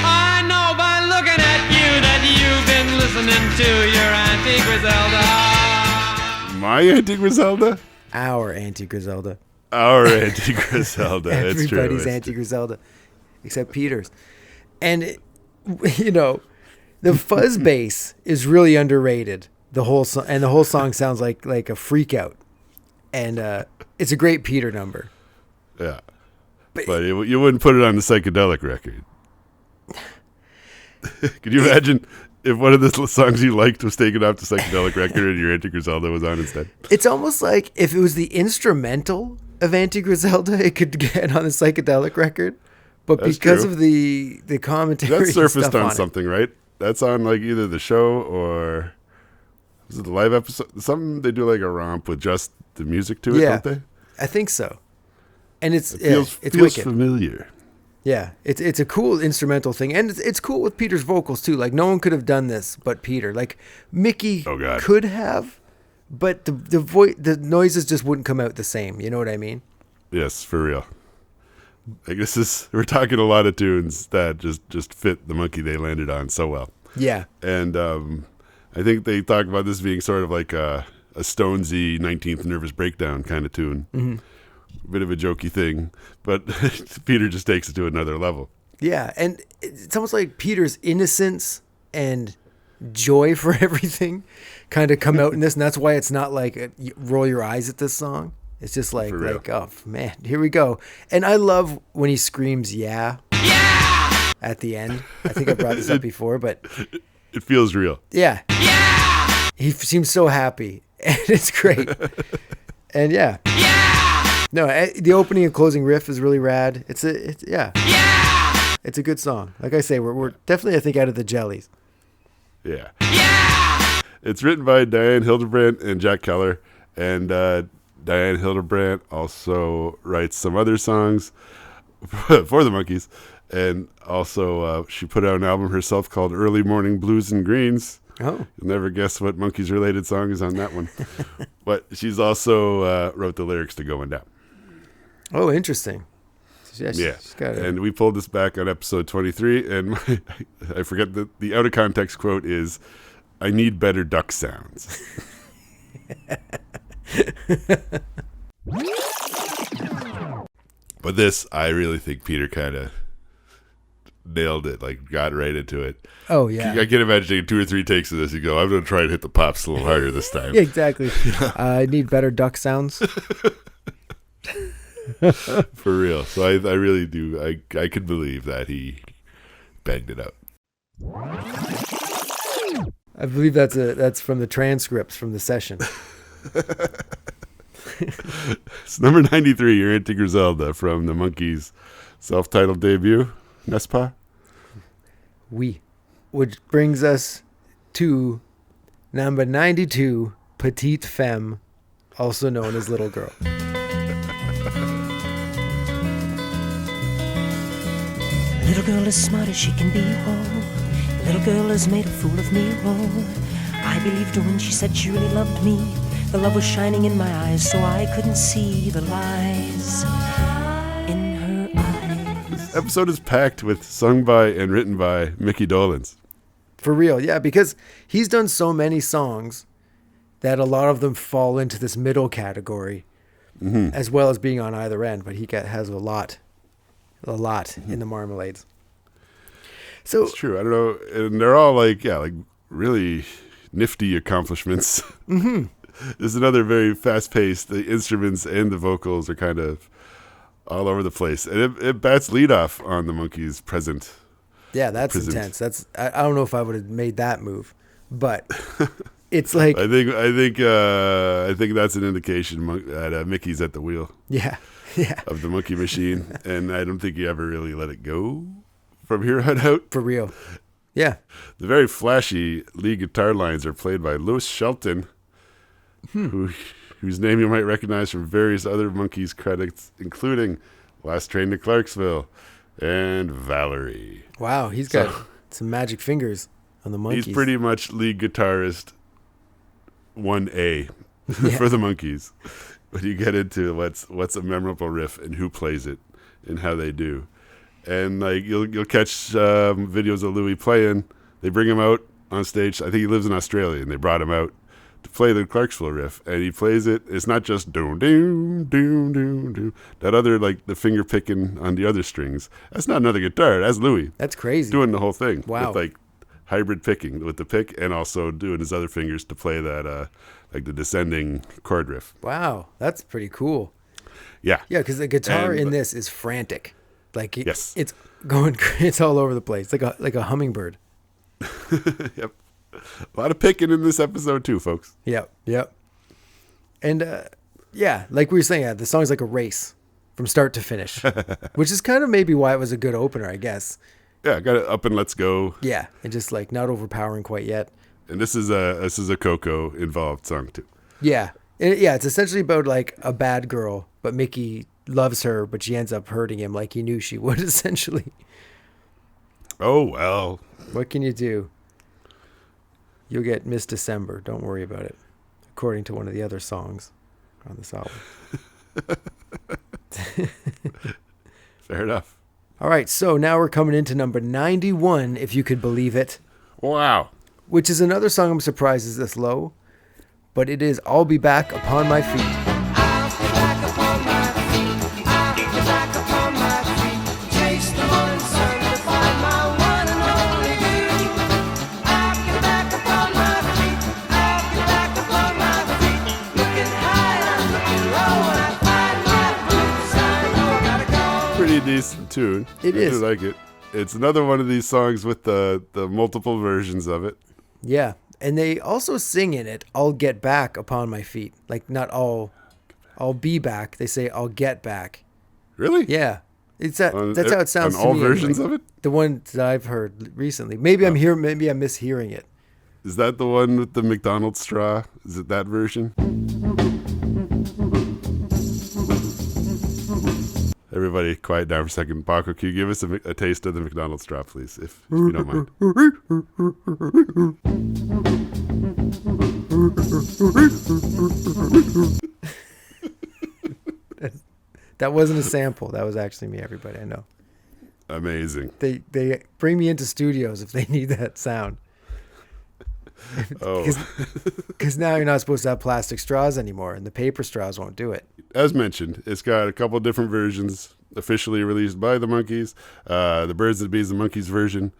I know by looking at you that you've been listening to your Auntie Griselda. My Auntie Griselda? Our Auntie Griselda. Our Auntie Griselda. Everybody's Auntie Griselda, except Peter's. And, the fuzz bass is really underrated. The whole song sounds like a freak out. And it's a great Peter number. Yeah. But you wouldn't put it on the psychedelic record. Could you imagine if one of the songs you liked was taken off the psychedelic record and your Auntie Griselda was on instead? It's almost like if it was the instrumental of Auntie Griselda, it could get on the psychedelic record. But that's because of the commentary, that surfaced on on something, right? That's on either the show or was it the live episode? Something they do a romp with just the music to it, don't they? I think so. And it feels wicked. Familiar. Yeah, it's a cool instrumental thing, and it's cool with Peter's vocals too. Like no one could have done this but Peter. Like Mickey could have, but the noises just wouldn't come out the same. You know what I mean? Yes, for real. I guess we're talking a lot of tunes that just fit the monkey they landed on so well. Yeah, and I think they talk about this being sort of like a Stonesy 19th Nervous Breakdown kind of tune. Mm-hmm. Bit of a jokey thing, but Peter just takes it to another level. Yeah, and it's almost like Peter's innocence and joy for everything kind of come out in this, and that's why it's not like roll your eyes at this song. It's just like oh man, here we go. And I love when he screams yeah at the end. I think I brought this up before, but it feels real. Yeah. He seems so happy, and it's great. And No, the opening and closing riff is really rad. It's a good song. Like I say, we're definitely, I think, out of the jellies. Yeah. It's written by Diane Hildebrandt and Jack Keller, and Diane Hildebrandt also writes some other songs for the Monkees, and also she put out an album herself called Early Morning Blues and Greens. Oh. You'll never guess what Monkees related song is on that one. But she's also wrote the lyrics to Going Down. Oh, interesting. Yeah. Got it. And we pulled this back on episode 23, and I forget the out of context quote is, "I need better duck sounds." But this, I really think Peter kind of nailed it, like got right into it. Oh, yeah. I can imagine taking 2 or 3 takes of this. You go, I'm going to try and hit the pops a little harder this time. Yeah, exactly. I need better duck sounds. For real. So I really do. I could believe that he banged it out. I believe that's from the transcripts from the session. It's number 93, Your Auntie Griselda, from the Monkees' self-titled debut, n'est-ce pas? Oui. Which brings us to number 92, Petite Femme, also known as Little Girl. Little girl is smart as she can be, oh. Little girl has made a fool of me, oh. I believed her when she said she really loved me. The love was shining in my eyes, so I couldn't see the lies in her eyes. This episode is packed with sung by and written by Mickey Dolenz. For real, yeah, because he's done so many songs that a lot of them fall into this middle category, as well as being on either end, but he has a lot in the Marmalades. So it's true. I don't know, and they're all like really nifty accomplishments. Mm-hmm. This is another very fast-paced. The instruments and the vocals are kind of all over the place, and it bats lead off on the Monkees' present. Yeah, that's intense. I don't know if I would have made that move, but it's like I think that's an indication that Mickey's at the wheel. Yeah. Of the monkey machine, and I don't think he ever really let it go from here on out. For real. Yeah. The very flashy lead guitar lines are played by Louis Shelton, whose name you might recognize from various other Monkees credits, including Last Train to Clarksville and Valerie. Wow, he's got some magic fingers on the Monkees. He's pretty much lead guitarist 1A for the Monkees. But you get into what's a memorable riff and who plays it and how they do. And like you'll catch videos of Louis playing. They bring him out on stage. I think he lives in Australia, and they brought him out to play the Clarksville riff, and he plays it. It's not just doom doom doom doom doom. That other, like the finger picking on the other strings. That's not another guitar. That's Louis. That's crazy. Doing the whole thing. Wow. With like hybrid picking with the pick, and also doing his other fingers to play that like the descending chord riff. Wow, that's pretty cool. Yeah. Yeah, because the guitar in this is frantic. Like yes. It's all over the place, like a hummingbird. Yep. A lot of picking in this episode too, folks. Yep. And yeah, like we were saying, the song's like a race from start to finish, which is kind of maybe why it was a good opener, I guess. Yeah, got it up and let's go. Yeah, and just like not overpowering quite yet. And this is a Coco involved song too. Yeah. It's essentially about like a bad girl, but Mickey loves her, but she ends up hurting him like he knew she would, essentially. Oh, well. What can you do? You'll get Miss December. Don't worry about it. According to one of the other songs on this album. Fair enough. All right, so now we're coming into number 91, if you could believe it. Wow. Which is another song I'm surprised is this low, but it is I'll Be Back Upon My Feet. Decent tune. It is. I do like it. It's another one of these songs with the multiple versions of it. Yeah, and they also sing in it, I'll get back upon my feet. Like not I'll I'll be back. They say I'll get back. Really? Yeah. That's how it sounds on to all me. versions anyway. of it? The one that I've heard recently. Maybe I'm mishearing it. Is that the one with the McDonald's straw? Is it that version? Everybody quiet down for a second. Paco, can you give us a taste of the McDonald's straw, please, if you don't mind? That wasn't a sample. That was actually me, everybody. I know. Amazing. They bring me into studios if they need that sound. Oh. Because now you're not supposed to have plastic straws anymore, and the paper straws won't do it. As mentioned, it's got a couple different versions officially released by the Monkees. The Birds, the Bees, the Monkees version,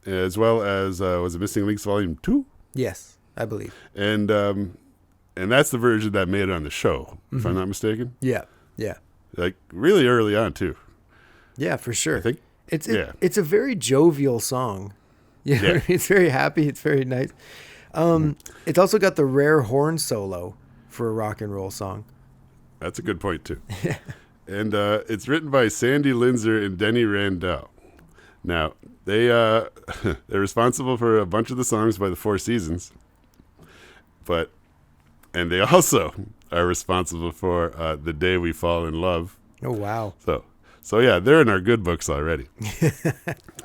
as well as was it Missing Links Volume 2? Yes, I believe. And that's the version that made it on the show, if I'm not mistaken. Yeah. Like really early on too. Yeah, for sure. I think it's a very jovial song. Yeah. It's very happy. It's very nice. It's also got the rare horn solo for a rock and roll song. That's a good point too. And it's written by Sandy Linzer and Denny Randell. Now they're responsible for a bunch of the songs by the Four Seasons, and they also are responsible for The Day We Fall in Love. Oh wow! So yeah, they're in our good books already.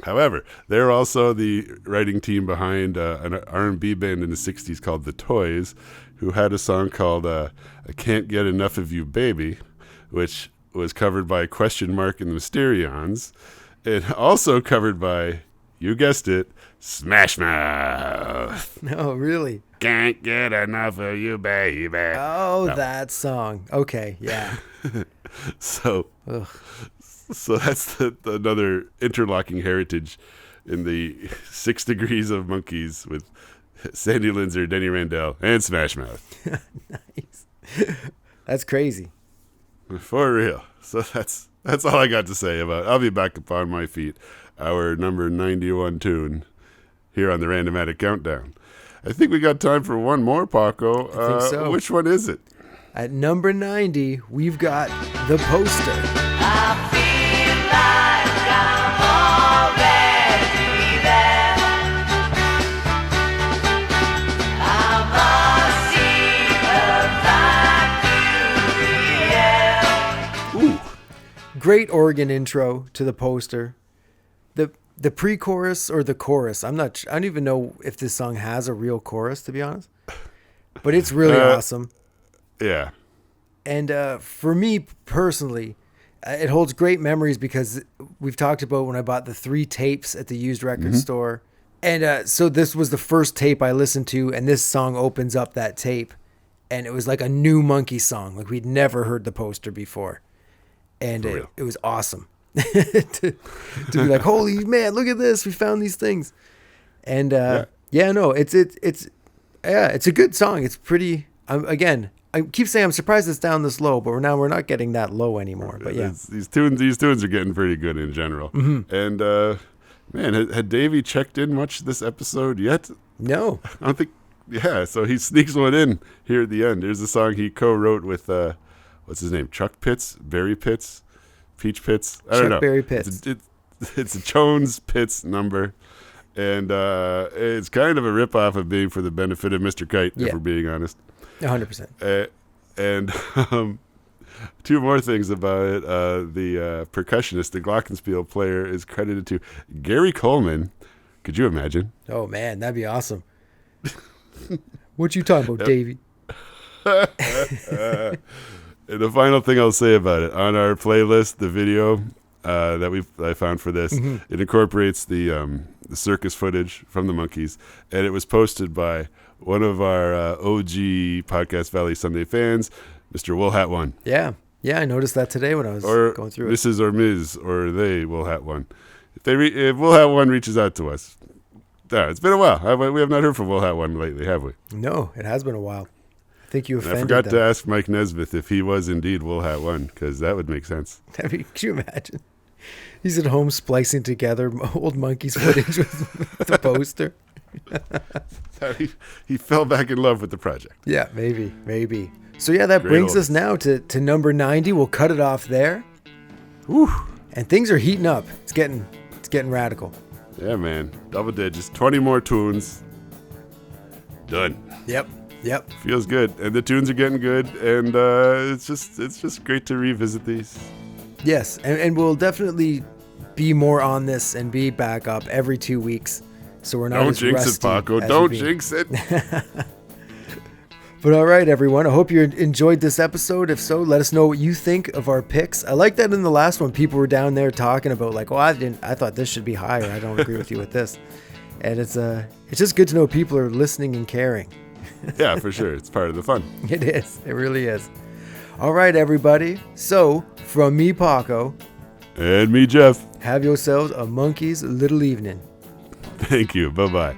However, they're also the writing team behind an R&B band in the 60s called The Toys, who had a song called I Can't Get Enough of You, Baby, which was covered by Question Mark and the Mysterions, and also covered by, you guessed it, Smash Mouth. No, really? Can't get enough of you, baby. Oh, that song. Okay, yeah. So that's another interlocking heritage in the 6 Degrees of Monkees with Sandy Linzer, Denny Randell, and Smash Mouth. Nice. That's crazy. For real. So that's all I got to say about it. I'll be back upon my feet. Our number 91 tune here on the Randomatic Countdown. I think we got time for one more, Paco. I think so. Which one is it? At number 90, we've got The Poster. I feel like I'm already there. I must see a vacuum. Ooh. Great organ intro to The Poster. The pre-chorus or the chorus, I don't even know if this song has a real chorus, to be honest. But it's really awesome. Yeah. And for me personally, it holds great memories because we've talked about when I bought the 3 tapes at the used record store. And so this was the first tape I listened to, and this song opens up that tape. And it was like a new Monkey song. Like we'd never heard The Poster before. And it was awesome. to be like, holy man, look at this. We found these things. And it's a good song. It's pretty, again, I keep saying I'm surprised it's down this low, but we're not getting that low anymore. But yeah, these tunes are getting pretty good in general. Mm-hmm. And man, had Davey checked in much this episode yet? No, I don't think. Yeah, so he sneaks one in here at the end. There's a song he co-wrote with what's his name? Chuck Pitts, Barry Pitts, Peach Pitts. I don't know. Barry Pitts. It's a Jones Pitts number. And it's kind of a ripoff of Being for the Benefit of Mr. Kite, if we're being honest. 100%. And 2 more things about it. The percussionist, the glockenspiel player, is credited to Gary Coleman. Could you imagine? Oh, man, that'd be awesome. What you talking about, Davey? And the final thing I'll say about it, on our playlist, the video that I found for this, it incorporates the circus footage from the Monkees, and it was posted by one of our OG Podcast Valley Sunday fans, Mr. Woolhat One. Yeah, I noticed that today when I was going through it. Mrs. or Ms. or they Woolhat One. If Woolhat One reaches out to us, it's been a while. We have not heard from Woolhat One lately, have we? No, it has been a while. I think you offended I forgot them. to ask Mike Nesmith if he was indeed Woolhat One, because that would make sense. I mean, can you imagine? He's at home splicing together old Monkees footage with the poster. he fell back in love with the project. Yeah, maybe. So yeah, that Great brings us oldies. now to number 90. We'll cut it off there. Whew. And things are heating up. It's getting radical. Yeah, man. Double digits. 20 more tunes. Done. Yep. Feels good. And the tunes are getting good. And it's just great to revisit these. Yes, and we'll definitely be more on this and be back up every 2 weeks. So we're not Don't as jinx rusty it, Paco. as Don't we've been. jinx it. But all right, everyone. I hope you enjoyed this episode. If so, let us know what you think of our picks. I like that in the last one, people were down there talking about like, "Oh, I thought this should be higher. I don't agree with you with this." And it's just good to know people are listening and caring. Yeah, for sure. It's part of the fun. It is. It really is. All right, everybody. So, from me, Paco, And me, Jeff. have yourselves a monkey's little evening. Thank you. Bye-bye.